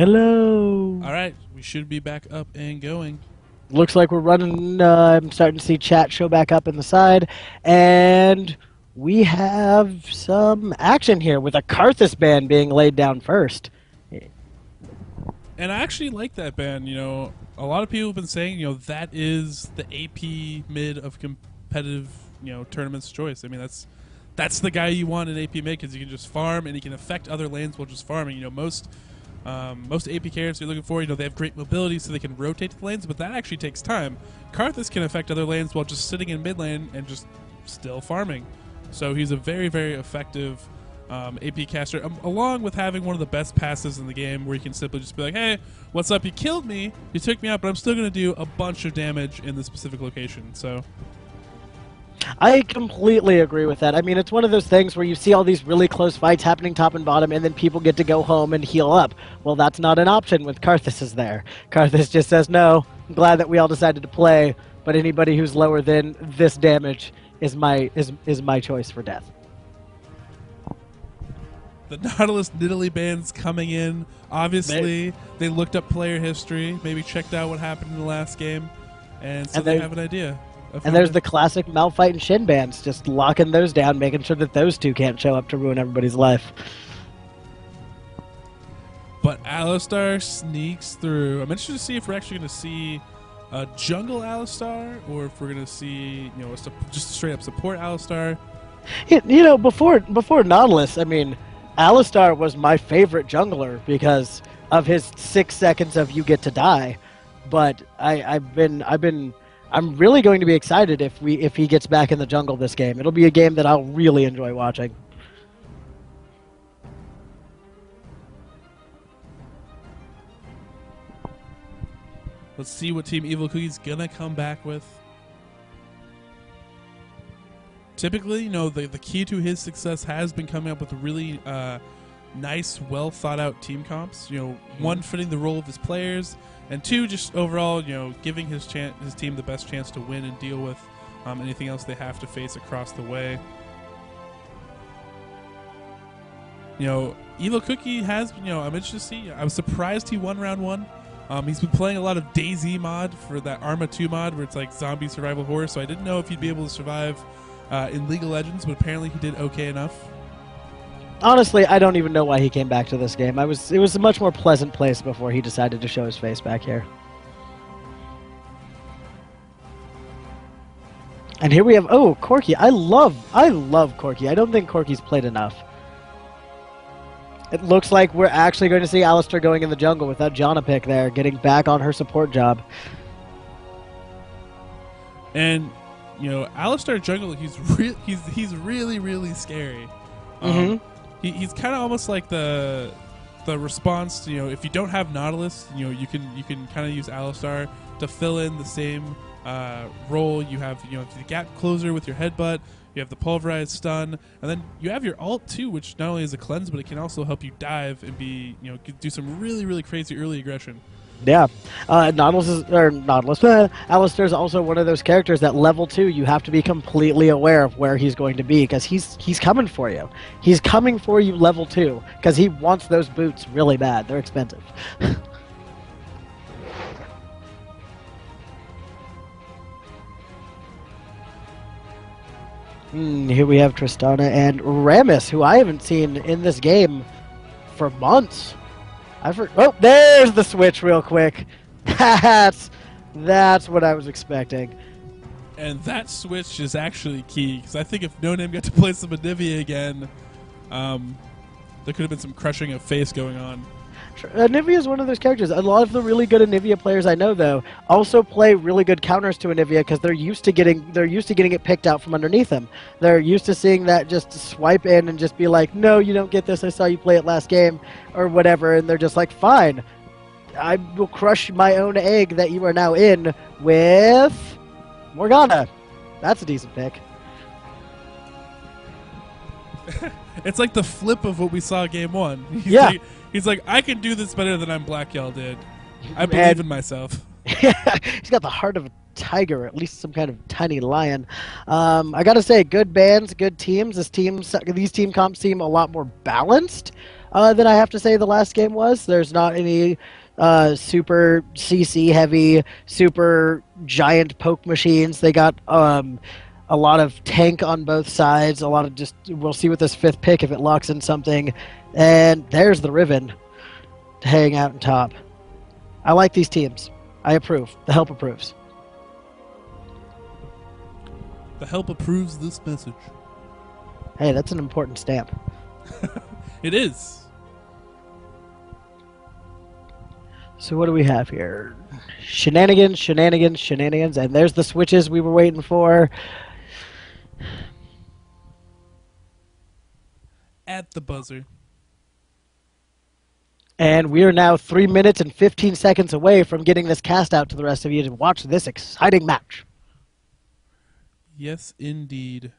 Hello. All right, we should be back up and going. Looks like we're running. I'm starting to see chat show back up in the side. And we have some action here with a Karthus ban being laid down first. And I actually like that ban. A lot of people have been saying, that is the AP mid of competitive, tournaments choice. I mean, that's the guy you want in AP mid because he can just farm and he can affect other lanes while just farming. Most AP carries you're looking for, they have great mobility so they can rotate the lanes, but that actually takes time. Karthus can affect other lanes while just sitting in mid lane and just still farming. So he's a very, very effective AP caster, along with having one of the best passes in the game where you can simply just be like, hey, what's up? You killed me, you took me out, but I'm still going to do a bunch of damage in this specific location. So I completely agree with that. I mean, it's one of those things where you see all these really close fights happening top and bottom, and then people get to go home and heal up. Well, that's not an option with Karthus is there. Karthus just says, no, I'm glad that we all decided to play, but anybody who's lower than this damage is my choice for death. The Nautilus Nidalee ban's coming in. Obviously, they looked up player history, maybe checked out what happened in the last game, and so they have an idea. And there's the classic Malphite and Shin bans, just locking those down, making sure that those two can't show up to ruin everybody's life. But Alistar sneaks through. I'm interested to see if we're actually going to see a jungle Alistar, or if we're going to see, just straight up support Alistar. Before Nautilus, I mean, Alistar was my favorite jungler because of his 6 seconds of you get to die. But I'm really going to be excited if he gets back in the jungle this game. It'll be a game that I'll really enjoy watching. Let's see what Team Evil Cookie's gonna come back with. Typically, the key to his success has been coming up with really nice, well thought out team comps. One, fitting the role of his players, and two, just overall, giving his team the best chance to win and deal with anything else they have to face across the way. Evil Cookie has, I'm interested to see. I was surprised he won round one. He's been playing a lot of DayZ mod for that Arma 2 mod where it's like zombie survival horror, so I didn't know if he'd be able to survive in League of Legends, but apparently he did okay enough. Honestly, I don't even know why he came back to this game. It was a much more pleasant place before he decided to show his face back here. And here we have Corki. I love Corki. I don't think Corki's played enough. It looks like we're actually going to see Alistar going in the jungle with that Janna pick there, getting back on her support job. And Alistar jungle, he's really, really scary. He's kind of almost like the response to, if you don't have Nautilus, you can kind of use Alistar to fill in the same role. You have the gap closer with your headbutt. You have the pulverized stun, and then you have your ult too, which not only is a cleanse, but it can also help you dive and be do some really, really crazy early aggression. Yeah, Alistar is also one of those characters that level 2 you have to be completely aware of where he's going to be because he's coming for you. He's coming for you level 2 because he wants those boots really bad. They're expensive. Here we have Tristana and Rammus, who I haven't seen in this game for months. There's the switch real quick. That's what I was expecting. And that switch is actually key, because I think if No Name got to play some Anivia again, there could have been some crushing of face going on. Anivia is one of those characters. A lot of the really good Anivia players I know, though, also play really good counters to Anivia because they're used to getting it picked out from underneath them. They're used to seeing that just swipe in and just be like, no, you don't get this. I saw you play it last game, or whatever. And they're just like, fine, I will crush my own egg that you are now in with Morgana. That's a decent pick. It's like the flip of what we saw game one. He's like, I can do this better than I'm Black Yell did. I believe in myself. He's got the heart of a tiger, or at least some kind of tiny lion. I gotta say, good bands, good teams. These team comps seem a lot more balanced. than I have to say the last game was. There's not any super CC heavy, super giant poke machines. They got a lot of tank on both sides. A lot of just we'll see with this fifth pick if it locks in something. And there's the Riven to hang out on top. I like these teams. I approve. The help approves. The help approves this message. Hey, that's an important stamp. It is. So what do we have here? Shenanigans, shenanigans, shenanigans, and there's the switches we were waiting for. At the buzzer. And we are now 3 minutes and 15 seconds away from getting this cast out to the rest of you to watch this exciting match. Yes, indeed.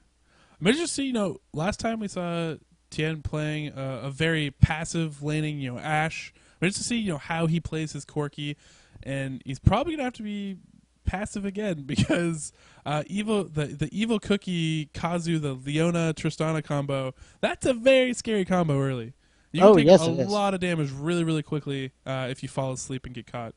I'm interested to see, last time we saw Thien playing a very passive laning, Ashe. I'm interested to see, how he plays his Coookie, and he's probably gonna have to be passive again because the evil Cookie Kazu, the Leona Tristana combo, that's a very scary combo early. You can take a lot of damage really, really quickly if you fall asleep and get caught.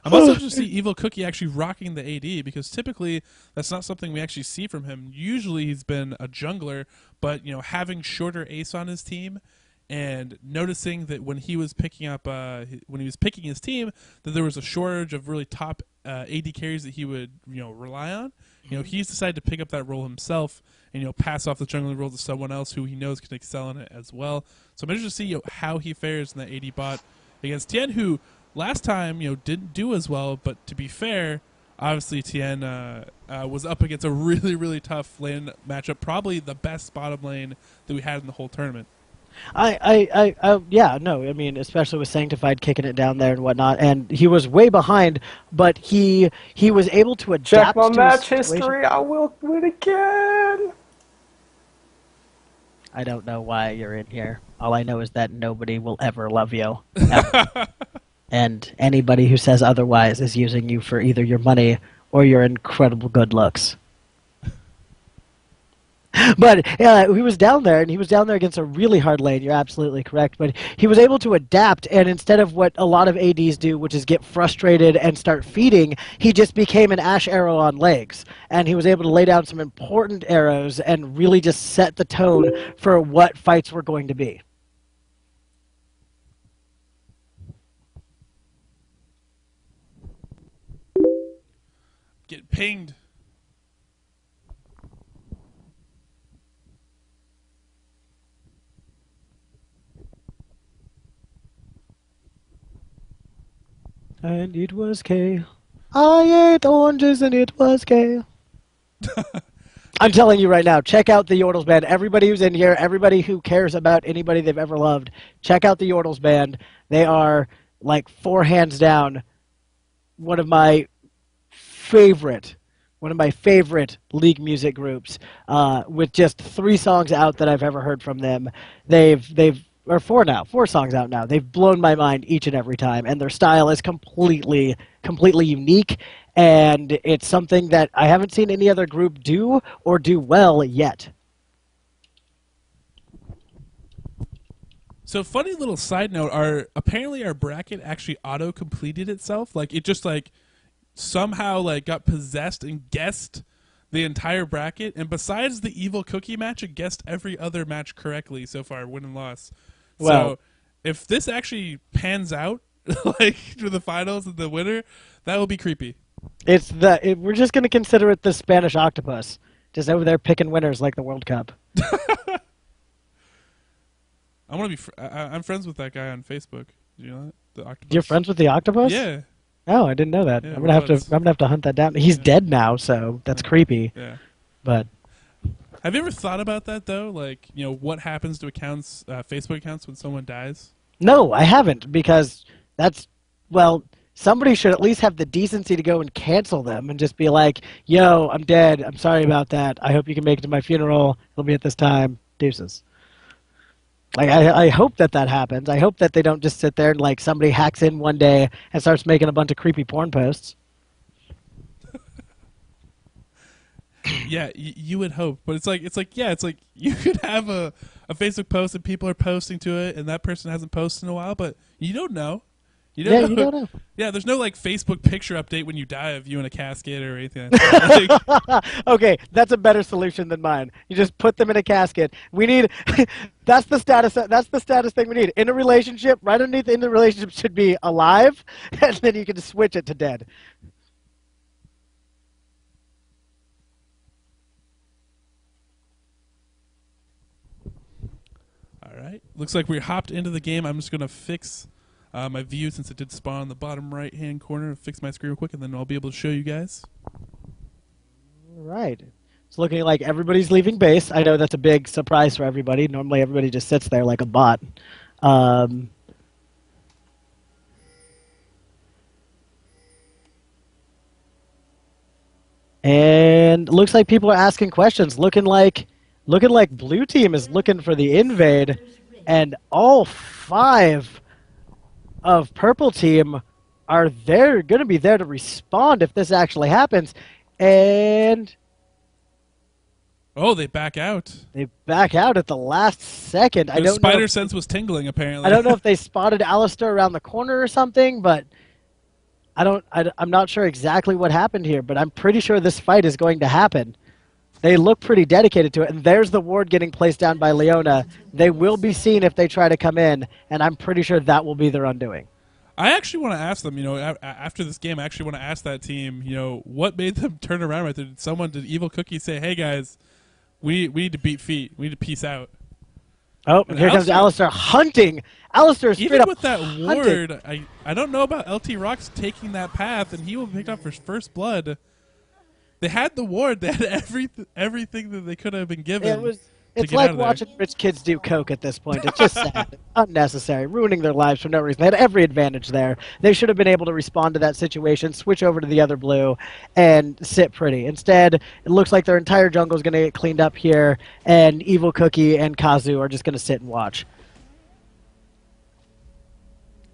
I'm also interested to see Evil Cookie actually rocking the AD because typically that's not something we actually see from him. Usually he's been a jungler, but having shorter ace on his team and noticing that when he was picking his team that there was a shortage of really top AD carries that he would rely on. He's decided to pick up that role himself and pass off the jungling role to someone else who he knows can excel in it as well. So I'm interested to see how he fares in the AD bot against Thien, who last time didn't do as well. But to be fair, obviously Thien was up against a really, really tough lane matchup, probably the best bottom lane that we had in the whole tournament. Yeah, no, I mean, especially with Sanctified kicking it down there and whatnot, and he was way behind, but he was able to adapt. Check my to match history. I will win again. I don't know why you're in here. All I know is that nobody will ever love you. Ever. And anybody who says otherwise is using you for either your money or your incredible good looks. But he was down there, and he was down there against a really hard lane. You're absolutely correct. But he was able to adapt, and instead of what a lot of ADs do, which is get frustrated and start feeding, he just became an Ashe arrow on legs. And he was able to lay down some important arrows and really just set the tone for what fights were going to be. Get pinged. And it was K. I ate oranges and it was K. I'm telling you right now, check out the Yordles band. Everybody who's in here, everybody who cares about anybody they've ever loved, check out the Yordles band. They are, like, 4 hands down, one of my favorite League music groups, with just 3 songs out that I've ever heard from them. Or 4 songs out now. They've blown my mind each and every time, and their style is completely unique, and it's something that I haven't seen any other group do or do well yet. So funny little side note, apparently our bracket actually auto-completed itself. Like it just somehow got possessed and guessed the entire bracket, and besides the Evil Cookie match, it guessed every other match correctly so far, win and loss. Well, so if this actually pans out, to the finals and the winner, that will be creepy. We're just going to consider it the Spanish octopus, just over there picking winners like the World Cup. I want to be. I'm friends with that guy on Facebook. Do you know that? The octopus. You're friends with the octopus? Yeah. Oh, I didn't know that. Yeah, I'm gonna have to hunt that down. He's dead now, so that's creepy. Yeah. But have you ever thought about that though? What happens to accounts, Facebook accounts, when someone dies? no, I haven't, because somebody should at least have the decency to go and cancel them and just be like, "Yo, I'm dead. I'm sorry about that. I hope you can make it to my funeral. It'll be at this time. Deuces." I hope that happens. I hope that they don't just sit there and somebody hacks in one day and starts making a bunch of creepy porn posts. Yeah, you would hope, but it's like you could have a a Facebook post and people are posting to it, and that person hasn't posted in a while, but you don't know. You don't know. Yeah, there's no like Facebook picture update when you die of you in a casket or anything like that. Okay, that's a better solution than mine. You just put them in a casket. We need that's the status. That's the status thing we need in a relationship. Right underneath in the relationship should be alive, and then you can switch it to dead. All right, looks like we hopped into the game. I'm just gonna fix my view since it did spawn in the bottom right-hand corner. Fix my screen real quick, and then I'll be able to show you guys. All right. It's looking like everybody's leaving base. I know that's a big surprise for everybody. Normally everybody just sits there like a bot. And it looks like people are asking questions. Looking like blue team is looking for the invade, and all 5 of purple team are going to be there to respond if this actually happens. And they back out. They back out at the last second. The spider sense was tingling, apparently. I don't know if they spotted Alistair around the corner or something, but I'm not sure exactly what happened here, but I'm pretty sure this fight is going to happen. They look pretty dedicated to it, and there's the ward getting placed down by Leona. They will be seen if they try to come in, and I'm pretty sure that will be their undoing. I actually want to ask them, after this game, I actually want to ask that team, what made them turn around right there? Did Evil Cookie say, hey, guys, we need to beat feet. We need to peace out? Oh, and here comes Alistair hunting. Alistair straight even up with that hunting. ward, I don't know about LT Rocks taking that path, and he will be picked up for first blood. They had the ward. They had everything that they could have been given. It's like watching rich kids do coke at this point. It's just sad. Unnecessary. Ruining their lives for no reason. They had every advantage there. They should have been able to respond to that situation, switch over to the other blue, and sit pretty. Instead, it looks like their entire jungle is going to get cleaned up here, and Evil Cookie and Kazu are just going to sit and watch.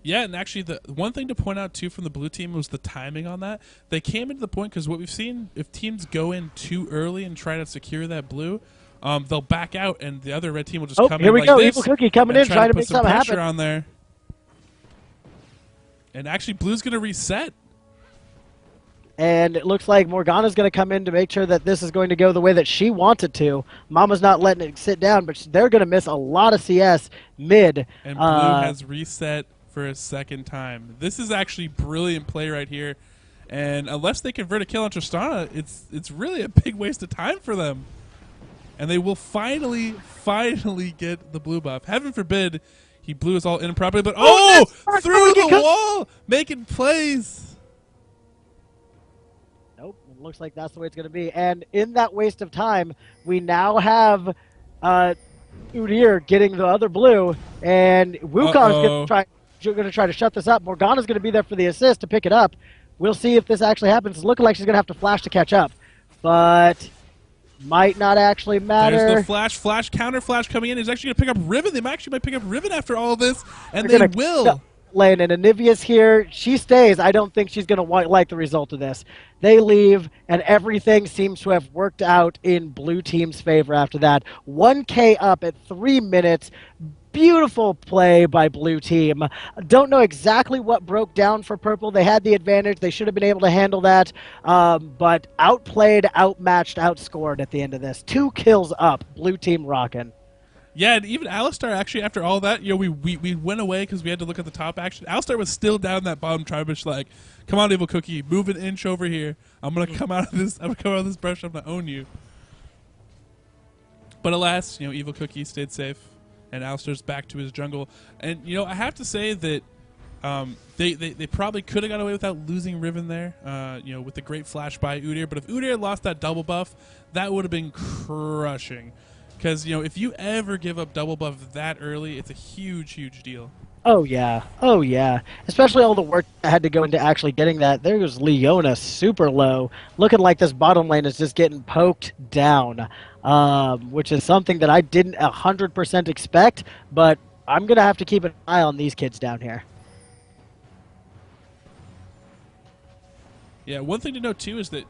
Yeah, and actually the one thing to point out, too, from the blue team was the timing on that. They came into the point, because what we've seen, if teams go in too early and try to secure that blue, they'll back out, and the other red team will just come in here we like go. this. Evil Cookie coming in, trying to make something happen. Pressure on there. And actually, blue's going to reset. And it looks like Morgana's going to come in to make sure that this is going to go the way that she wants it to. Mama's not letting it sit down, but they're going to miss a lot of CS mid. And blue has reset for a second time. This is actually brilliant play right here. And unless they convert a kill on Tristana, it's really a big waste of time for them. And they will finally get the blue buff. Heaven forbid he blew us all in improperly, but through the wall, making plays. Nope, it looks like that's the way it's going to be. And in that waste of time, we now have Udyr getting the other blue, and Wukong's going to try to shut this up. Morgana's going to be there for the assist to pick it up. We'll see if this actually happens. It's looking like she's going to have to flash to catch up, but might not actually matter. There's the flash, counter flash coming in. He's actually going to pick up Riven. They might pick up Riven after all of this, and they will. Lane and Anivia's here. She stays. I don't think she's going to like the result of this. They leave, and everything seems to have worked out in blue team's favor after that. 1K up at 3 minutes. Beautiful play by blue team. Don't know exactly what broke down for purple. They had the advantage. They should have been able to handle that. But outplayed, outmatched, outscored at the end of this. 2 kills up. Blue team rocking. Yeah, and even Alistar, actually, after all that, we went away because we had to look at the top action. Alistar was still down that bottom tribush, like, come on, Evil Cookie, move an inch over here. I'm gonna come out of this. I'm gonna come out of this brush. I'm gonna own you. But alas, Evil Cookie stayed safe, and Alistar's back to his jungle. And I have to say that they probably could have got away without losing Riven there. With the great flash by Udyr. But if Udyr lost that double buff, that would have been crushing. Because, if you ever give up double buff that early, it's a huge, huge deal. Oh, yeah. Oh, yeah. Especially all the work that had to go into actually getting that. There goes Leona super low. Looking like this bottom lane is just getting poked down, which is something that I didn't 100% expect, but I'm going to have to keep an eye on these kids down here. Yeah, one thing to note, too, is that,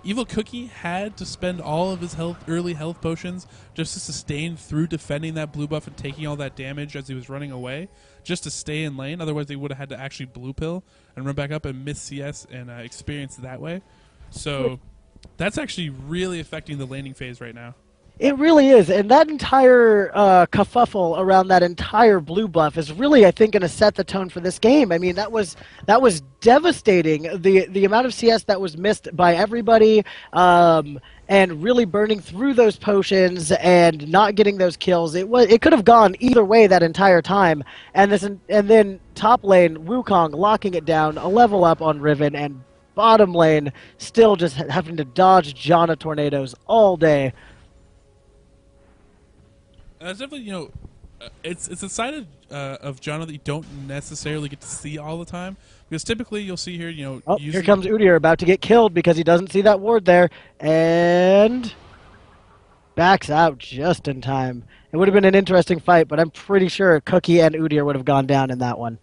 Evil Cookie had to spend all of his early health potions just to sustain through defending that blue buff and taking all that damage as he was running away, just to stay in lane. Otherwise, they would have had to actually blue pill and run back up and miss CS and experience that way. So that's actually really affecting the laning phase right now. It really is, and that entire kerfuffle around that entire blue buff is really, I think, going to set the tone for this game. I mean, that was devastating. The amount of CS that was missed by everybody, and really burning through those potions and not getting those kills. It could have gone either way that entire time. And then top lane Wukong locking it down, a level up on Riven, and bottom lane still just having to dodge Janna tornadoes all day. It's definitely, it's a side of Janna that you don't necessarily get to see all the time, because typically you'll see here, here comes Udyr about to get killed because he doesn't see that ward there, and backs out just in time. It would have been an interesting fight, but I'm pretty sure Cookie and Udyr would have gone down in that one.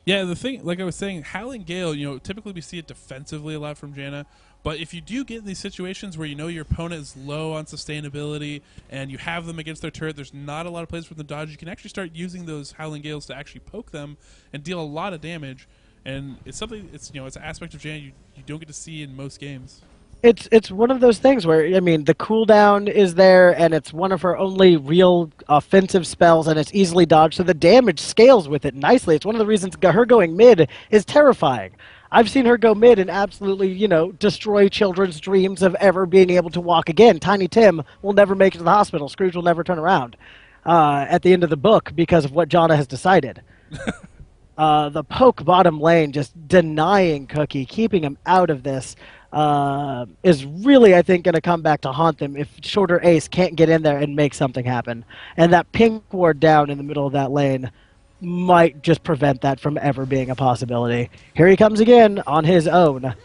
Yeah, the thing, like I was saying, Howling Gale, typically we see it defensively a lot from Janna. But if you do get in these situations where your opponent is low on sustainability and you have them against their turret, there's not a lot of places for them to dodge. You can actually start using those Howling Gales to actually poke them and deal a lot of damage. And it's something, it's an aspect of Janna you don't get to see in most games. It's one of those things where, I mean, the cooldown is there, and it's one of her only real offensive spells, and it's easily dodged, so the damage scales with it nicely. It's one of the reasons her going mid is terrifying. I've seen her go mid and absolutely, destroy children's dreams of ever being able to walk again. Tiny Tim will never make it to the hospital. Scrooge will never turn around at the end of the book because of what Janna has decided. The poke bottom lane, just denying Cookie, keeping him out of this, is really, I think, going to come back to haunt them if Shorter Ace can't get in there and make something happen. And that pink ward down in the middle of that lane might just prevent that from ever being a possibility. Here he comes again on his own.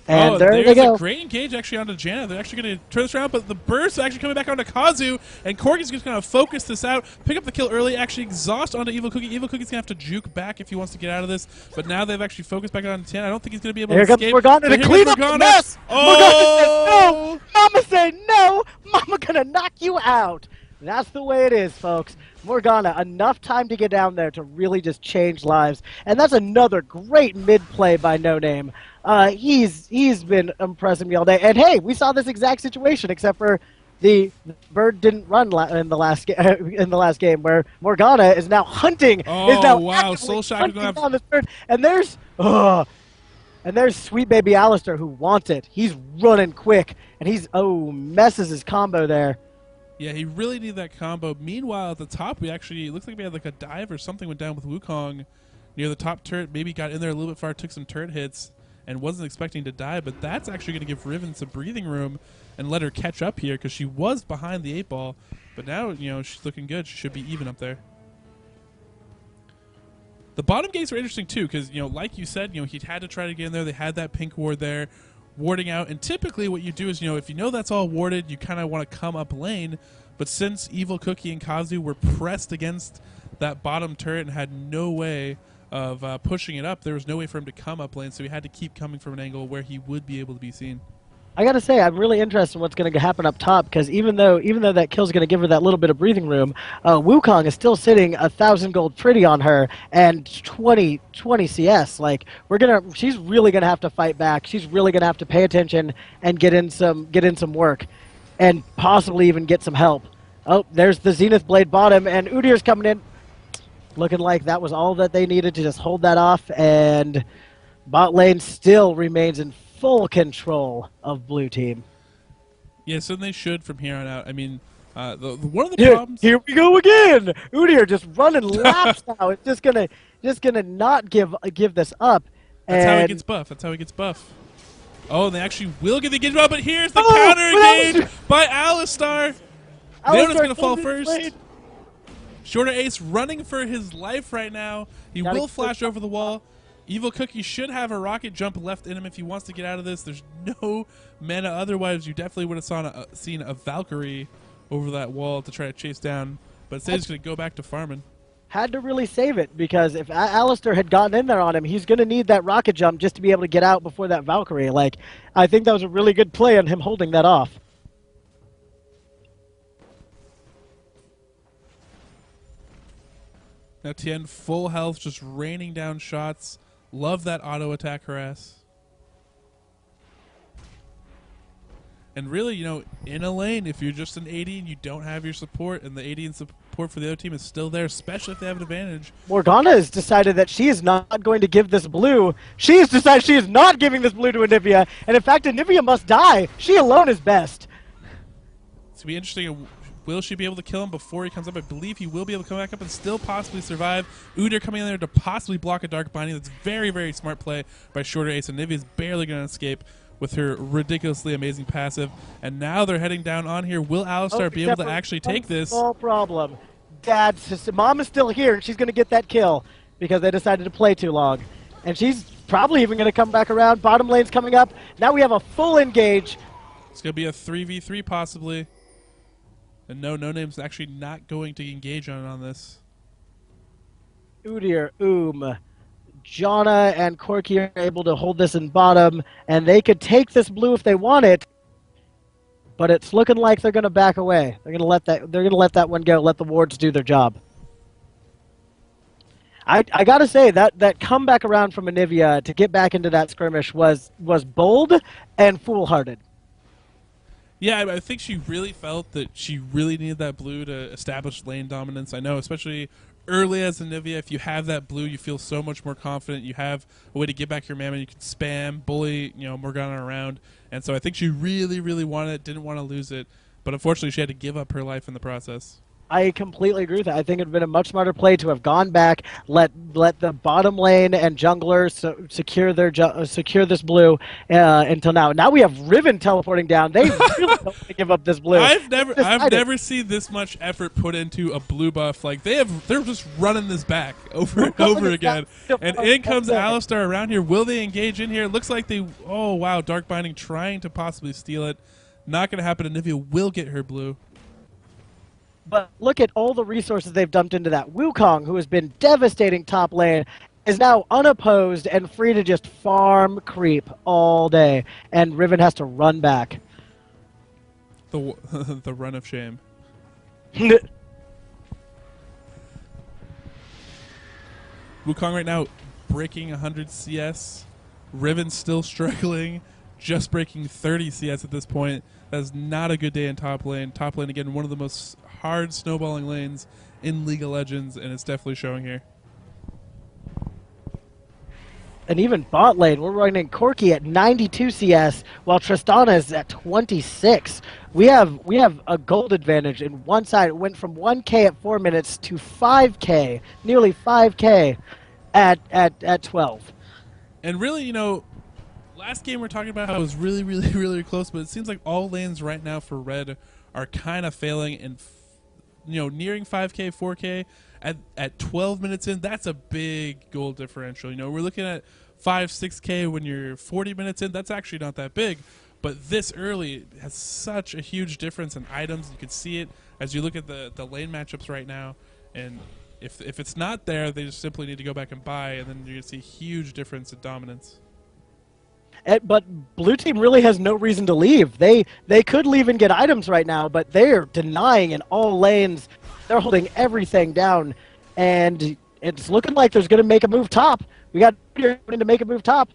And there they go. A great engage actually onto Janna. They're actually going to turn this around, but the burst actually coming back onto Kazu, and Corky's just going to focus this out, pick up the kill early, actually exhaust onto Evil Cookie. Evil Cookie's going to have to juke back if he wants to get out of this, but now they've actually focused back on Thien. I don't think he's going to be able to escape. Here comes Morgana to clean up the mess! Oh! Morgana said no! Mama going to knock you out! That's the way it is, folks. Morgana, enough time to get down there to really just change lives. And that's another great mid-play by No Name. He's been impressing me all day. And hey, we saw this exact situation, except for the bird didn't run in the last game, where Morgana is now hunting. Oh, is now wow. Soul Shock hunting down this bird. And there's sweet baby Alistair who wants it. He's running quick, and messes his combo there. Yeah, he really needed that combo. Meanwhile, at the top, it looks like we had like a dive or something went down with Wukong near the top turret. Maybe got in there a little bit far, took some turret hits, and wasn't expecting to die. But that's actually going to give Riven some breathing room and let her catch up here, because she was behind the 8-ball. But now, she's looking good. She should be even up there. The bottom gates are interesting, too, because, like you said, he'd had to try to get in there. They had that pink ward there, warding out. And typically what you do is, if you know that's all warded, you kind of want to come up lane. But since Evil Cookie and Kazu were pressed against that bottom turret and had no way of pushing it up, there was no way for him to come up lane, so he had to keep coming from an angle where he would be able to be seen. I gotta say, I'm really interested in what's going to happen up top, because even though that kill's going to give her that little bit of breathing room, Wukong is still sitting 1,000 gold pretty on her and 20 CS. Like, she's really going to have to fight back. She's really going to have to pay attention and get in some work, and possibly even get some help. Oh, there's the Zenith Blade bottom, and Udyr's coming in, looking like that was all that they needed to just hold that off, and bot lane still remains in full control of blue team. Yes, and they should from here on out. I mean, one of the problems. Here we go again. Udyr just running laps now. It's just gonna not give this up. That's how he gets buff. That's how he gets buff. Oh, and they actually will get the engage buff, but here's the counter engage by Alistar. Leona's gonna fall first. Shorter Ace running for his life right now. He will flash over the wall. Evil Cookie should have a rocket jump left in him if he wants to get out of this. There's no mana. Otherwise, you definitely would have seen a Valkyrie over that wall to try to chase down. But instead, he's going to go back to farming. had to really save it, because if Alistair had gotten in there on him, he's going to need that rocket jump just to be able to get out before that Valkyrie. Like, I think that was a really good play on him holding that off. Now Thien full health, just raining down shots. Love that auto attack harass. And really, you know, in a lane, if you're just an AD and you don't have your support, and the AD and support for the other team is still there, especially if they have an advantage. Morgana has decided that she is not going to give this blue. She has decided she is not giving this blue to Anivia, and in fact, Anivia must die. She alone is best. It's going to be interesting. Will she be able to kill him before he comes up? I believe he will be able to come back up and still possibly survive. Udyr coming in there to possibly block a Dark Binding. That's very, very smart play by Shorter Ace, and Nivea's barely going to escape with her ridiculously amazing passive. And now they're heading down on here. Will Alistar be able to actually take this? Small problem. Mom is still here, and she's going to get that kill because they decided to play too long. And she's probably even going to come back around. Bottom lane's coming up. Now we have a full engage. It's going to be a 3v3 possibly. And no name's actually not going to engage on this. Udyr, Janna, and Quach are able to hold this in bottom, and they could take this blue if they want it. But it's looking like they're going to back away. They're going to let that. They're going to let that one go. Let the wards do their job. I got to say that comeback around from Anivia to get back into that skirmish was bold and foolhardy. Yeah, I think she really felt that she really needed that blue to establish lane dominance. I know, especially early as Anivia, if you have that blue, you feel so much more confident. You have a way to get back your mana. You can spam, bully, Morgana around. And so I think she really, really wanted it, didn't want to lose it. But unfortunately, she had to give up her life in the process. I completely agree with that. I think it would have been a much smarter play to have gone back, let the bottom lane and junglers secure this blue until now. Now we have Riven teleporting down. They really don't want to give up this blue. I've never seen this much effort put into a blue buff. Like they're just running this back over and over again. And in comes Alistar around here. Will they engage in here? It looks like they. Oh wow, Dark Binding trying to possibly steal it. Not going to happen. Anivia will get her blue. But look at all the resources they've dumped into that. Wukong, who has been devastating top lane, is now unopposed and free to just farm creep all day. And Riven has to run back. The run of shame. Wukong right now breaking 100 CS. Riven still struggling, just breaking 30 CS at this point. That is not a good day in top lane. Top lane, again, one of the most hard snowballing lanes in League of Legends, and it's definitely showing here. And even bot lane, we're running Corki at 92 CS, while Tristana is at 26. We have a gold advantage in one side. It went from 1K at 4 minutes to 5K, nearly 5K at 12. And really, last game we are talking about how it was really, really, really close, but it seems like all lanes right now for Red are kind of failing and nearing 5K, 4K at 12 minutes in. That's a big goal differential. We're looking at 5, 6K when you're 40 minutes in. That's actually not that big, but this early has such a huge difference in items. You can see it as you look at the lane matchups right now, and if it's not there, they just simply need to go back and buy, and then you're going to see a huge difference in dominance. But blue team really has no reason to leave. They could leave and get items right now, but they're denying in all lanes. They're holding everything down, and it's looking like there's going to make a move top. We got here to make a move top.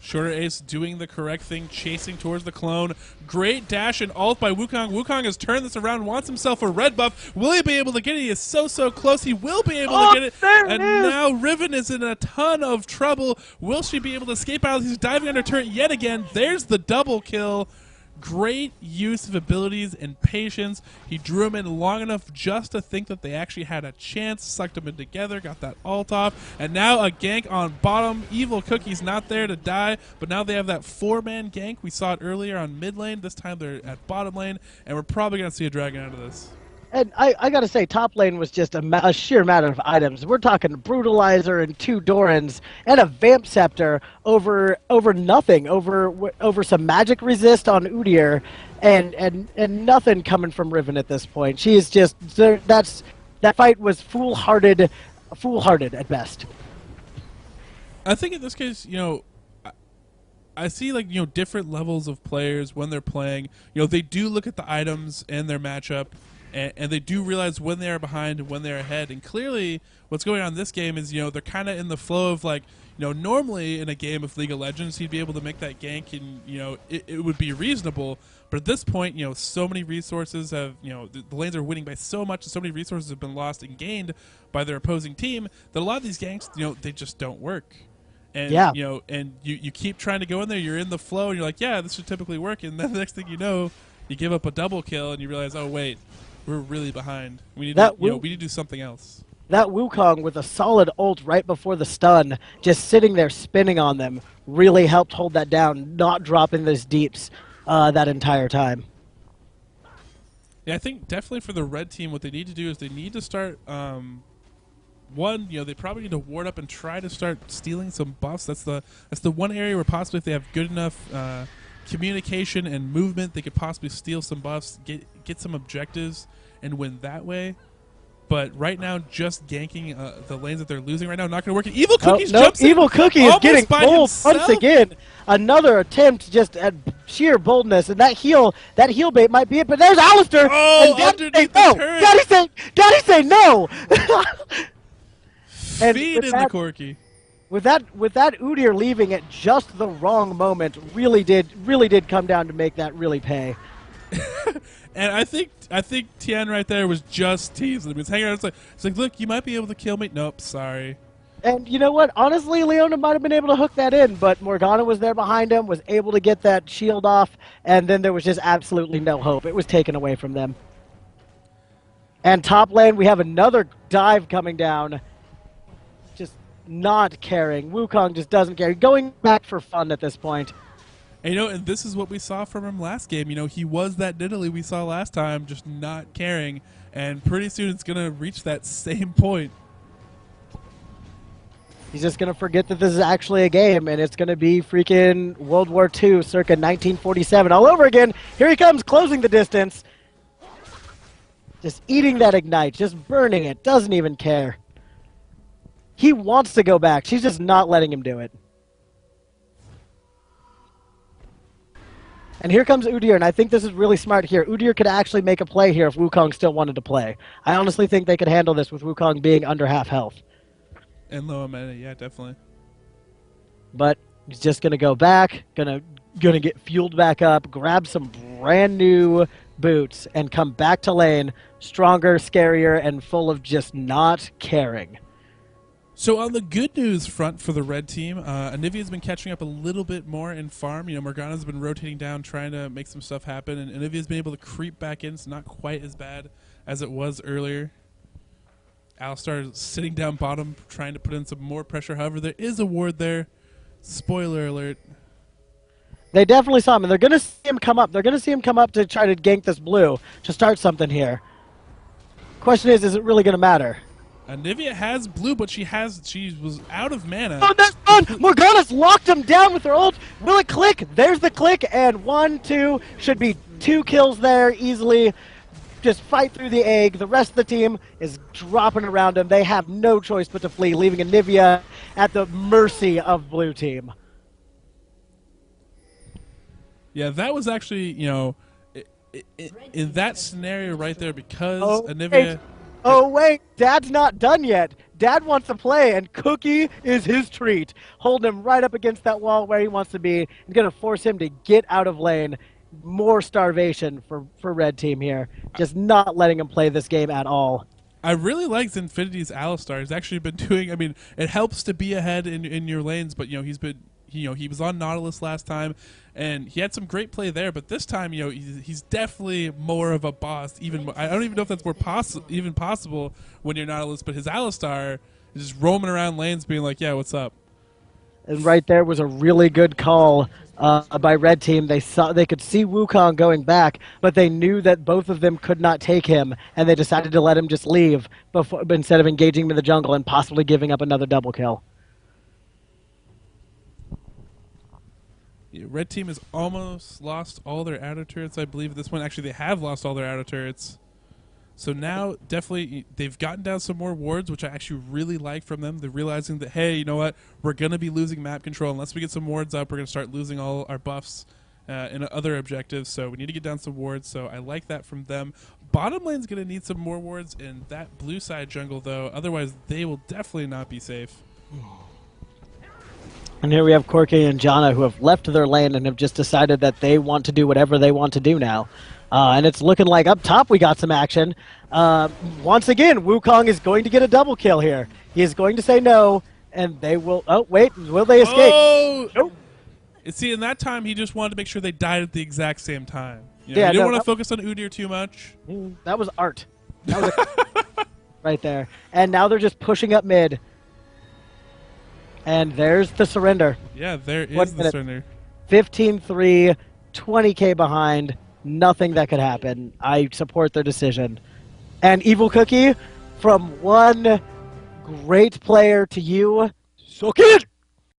Shorter Ace doing the correct thing, chasing towards the clone. Great dash and ult by Wukong. Wukong has turned this around, wants himself a red buff. Will he be able to get it? He is so close. He will be able to get it. And now Riven is in a ton of trouble. Will she be able to escape out? He's diving under turret yet again. There's the double kill. Great use of abilities and patience. He drew him in long enough just to think that they actually had a chance, sucked them in together, got that ult off, and now a gank on bottom. Evil Cookie's not there to die, but now they have that 4-man gank. We saw it earlier on mid lane. This time they're at bottom lane, and we're probably going to see a dragon out of this. And I gotta say, top lane was just a sheer matter of items. We're talking Brutalizer and 2 Dorans and a Vamp Scepter over nothing, over some magic resist on Udyr, and nothing coming from Riven at this point. She is just that fight was foolhardy at best. I think in this case, I see different levels of players when they're playing. They do look at the items and their matchup. And they do realize when they're behind and when they're ahead. And clearly, what's going on in this game is, they're kind of in the flow of normally in a game of League of Legends, he'd be able to make that gank and, it would be reasonable. But at this point, so many resources have, the lanes are winning by so much, and so many resources have been lost and gained by their opposing team that a lot of these ganks, they just don't work. And, and you keep trying to go in there, you're in the flow, and you're like, yeah, this should typically work. And then the next thing you know, you give up a double kill, and you realize, oh, wait. We're really behind. We need we need to do something else. That Wukong with a solid ult right before the stun, just sitting there spinning on them, really helped hold that down, not dropping those deeps that entire time. Yeah, I think definitely for the red team, what they need to do is they need to start. One, they probably need to ward up and try to start stealing some buffs. That's the one area where possibly if they have good enough communication and movement, they could possibly steal some buffs, get some objectives, and win that way. But right now, just ganking the lanes that they're losing right now, not going to work. And Evil Cookie's jumps in Evil Cookie is getting bold once again. Another attempt just at sheer boldness, and that heal bait might be it. But there's Alistair. Oh, underneath the turret. Daddy say no. Feed in the Coookie. With that Udyr leaving at just the wrong moment, really did come down to make that really pay. And I think Thien right there was just teasing him. He was hanging around. It's like, look, you might be able to kill me. Nope, sorry. And you know what? Honestly, Leona might have been able to hook that in, but Morgana was there behind him, was able to get that shield off, and then there was just absolutely no hope. It was taken away from them. And top lane, we have another dive coming down. Just not caring. Wukong just doesn't care. Going back for fun at this point. And, and this is what we saw from him last game. He was that Nidalee we saw last time, just not caring. And pretty soon it's going to reach that same point. He's just going to forget that this is actually a game, and it's going to be freaking World War II circa 1947 all over again. Here he comes, closing the distance. Just eating that Ignite, just burning it, doesn't even care. He wants to go back. She's just not letting him do it. And here comes Udyr, and I think this is really smart here. Udyr could actually make a play here if Wukong still wanted to play. I honestly think they could handle this with Wukong being under half health. And low mana, yeah, definitely. But he's just going to go back, gonna get fueled back up, grab some brand new boots, and come back to lane stronger, scarier, and full of just not caring. So on the good news front for the red team, Anivia's been catching up a little bit more in farm. Morgana's been rotating down, trying to make some stuff happen, and Anivia's been able to creep back in. It's not quite as bad as it was earlier. Alistar is sitting down bottom, trying to put in some more pressure. However, there is a ward there. Spoiler alert. They definitely saw him, and they're going to see him come up. They're going to see him come up to try to gank this blue, to start something here. Question is it really going to matter? Anivia has blue, but she was out of mana. Oh, that's fun! Morgana's locked him down with her ult. Will it click? There's the click, and 1, 2, should be 2 kills there easily. Just fight through the egg. The rest of the team is dropping around him. They have no choice but to flee, leaving Anivia at the mercy of blue team. Yeah, that was actually, in that scenario right there, because Anivia... Wait. Oh, wait, Dad's not done yet. Dad wants to play, and Cookie is his treat. Holding him right up against that wall where he wants to be. And going to force him to get out of lane. More starvation for red team here. Just not letting him play this game at all. I really like Zinfinity's Alistar. He's actually been doing, it helps to be ahead in your lanes, but, he's been... he was on Nautilus last time, and he had some great play there. But this time, he's definitely more of a boss. I don't even know if that's more possible when you're Nautilus. But his Alistar is just roaming around lanes, being like, "Yeah, what's up?" And right there was a really good call by Red Team. They could see Wukong going back, but they knew that both of them could not take him, and they decided to let him just leave instead of engaging him in the jungle and possibly giving up another double kill. Yeah, Red Team has almost lost all their auto turrets, I believe, at this point. Actually, they have lost all their auto turrets. So now, definitely, they've gotten down some more wards, which I actually really like from them. They're realizing that, hey, you know what? We're going to be losing map control. Unless we get some wards up, we're going to start losing all our buffs and other objectives. So we need to get down some wards. So I like that from them. Bottom lane's going to need some more wards in that blue side jungle, though. Otherwise, they will definitely not be safe. And here we have Quach and Janna, who have left their lane and have just decided that they want to do whatever they want to do now. And it's looking like up top we got some action. Once again, Wukong is going to get a double kill here. He is going to say no, and they will... Oh, wait. Will they escape? Oh! Nope. See, in that time, he just wanted to make sure they died at the exact same time. You Yeah, he didn't no, want to focus on Udyr too much. That was art. That was right there. And now they're just pushing up mid. And there's the surrender. Yeah, there is the surrender. 15-3, 20k behind. Nothing that could happen. I support their decision. And Evil Cookie, from one great player to you, suck it!